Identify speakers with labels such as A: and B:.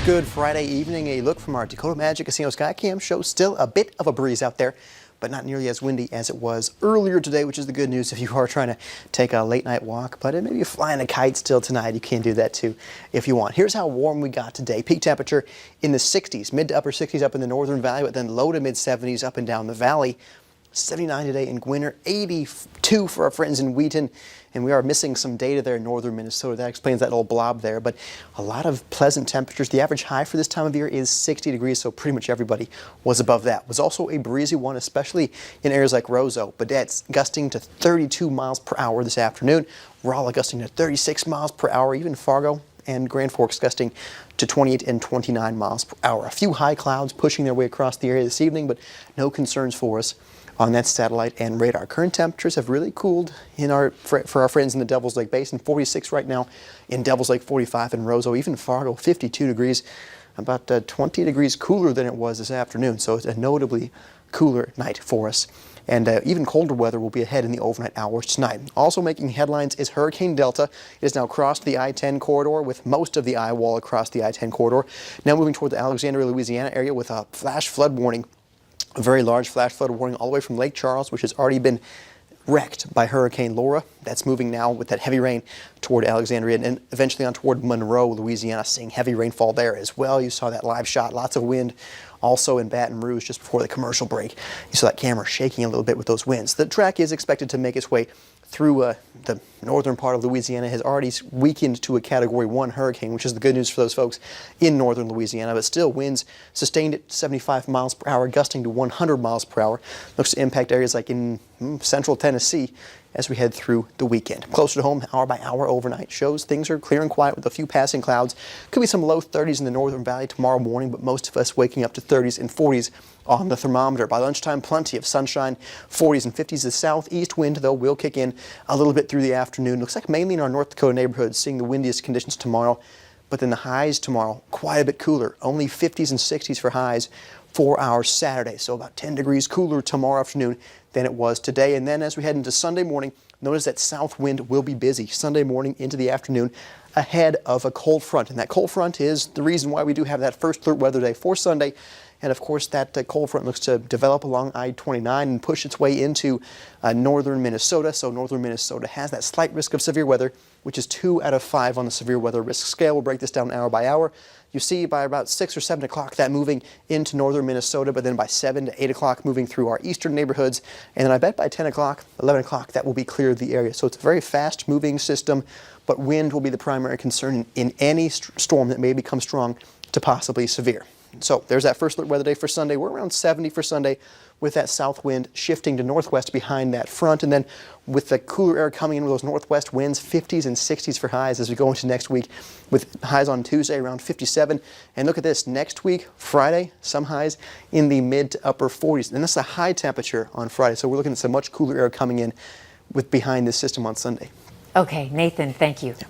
A: Good Friday evening. A look from our Dakota Magic Casino Skycam shows still a bit of a breeze out there, but not nearly as windy as it was earlier today, which is the good news if you are trying to take a late night walk. But maybe you're flying a kite still tonight, you can do that too if you want. Here's how warm we got today. Peak temperature in the 60s, mid to upper 60s up in the northern valley, but then low to mid 70s up and down the valley. 79 today in Gwinner, 82 for our friends in Wheaton, and we are missing some data there in northern Minnesota. That explains that little blob there, but a lot of pleasant temperatures. The average high for this time of year is 60 degrees, so pretty much everybody was above that. It was also a breezy one, especially in areas like Roseau. Badette's gusting to 32 miles per hour this afternoon. Rolla gusting to 36 miles per hour, even Fargo and Grand Forks gusting to 28 and 29 miles per hour. A few high clouds pushing their way across the area this evening, but no concerns for us on that satellite and radar. Current temperatures have really cooled in for our friends in the Devil's Lake Basin. 46 right now in Devil's Lake, 45 in Roseau, even Fargo, 52 degrees, about 20 degrees cooler than it was this afternoon. So it's a notably cooler night for us. And even colder weather will be ahead in the overnight hours tonight. Also making headlines is Hurricane Delta. It has now crossed the I-10 corridor with most of the eye wall across the I-10 corridor. Now moving toward the Alexandria, Louisiana area with a flash flood warning. A very large flash flood warning all the way from Lake Charles, which has already been wrecked by Hurricane Laura. That's moving now with that heavy rain toward Alexandria and eventually on toward Monroe, Louisiana, seeing heavy rainfall there as well. You saw that live shot, lots of wind. Also in Baton Rouge just before the commercial break. You saw that camera shaking a little bit with those winds. The track is expected to make its way through the northern part of Louisiana. Has already weakened to a Category 1 hurricane, which is the good news for those folks in northern Louisiana. But still, winds sustained at 75 miles per hour, gusting to 100 miles per hour. Looks to impact areas like in central Tennessee as we head through the weekend. Closer to home, hour by hour overnight shows things are clear and quiet with a few passing clouds. Could be some low 30s in the northern valley tomorrow morning, but most of us waking up to 30s and 40s on the thermometer. By lunchtime, plenty of sunshine, 40s and 50s. The southeast wind, though, will kick in a little bit through the afternoon. Looks like mainly in our North Dakota neighborhoods, seeing the windiest conditions tomorrow. But then the highs tomorrow, quite a bit cooler. Only 50s and 60s for highs for our Saturday. So about 10 degrees cooler tomorrow afternoon than it was today. And then as we head into Sunday morning, notice that south wind will be busy Sunday morning into the afternoon ahead of a cold front. And that cold front is the reason why we do have that first clear weather day for Sunday. And of course, that cold front looks to develop along I-29 and push its way into northern Minnesota. So northern Minnesota has that slight risk of severe weather, which is 2 out of 5 on the severe weather risk scale. We'll break this down hour by hour. You see by about 6 or 7 o'clock that moving into northern Minnesota, but then by 7 to 8 o'clock moving through our eastern neighborhoods. And then I bet by 10 o'clock, 11 o'clock, that will be clear of the area. So it's a very fast moving system, but wind will be the primary concern in any storm that may become strong to possibly severe. So there's that first weather day for Sunday. We're around 70 for Sunday with that south wind shifting to northwest behind that front. And then with the cooler air coming in with those northwest winds, 50s and 60s for highs as we go into next week with highs on Tuesday around 57. And look at this, next week, Friday, some highs in the mid to upper 40s. And that's a high temperature on Friday. So we're looking at some much cooler air coming in with behind this system on Sunday.
B: Okay, Nathan, thank you.
A: Yeah.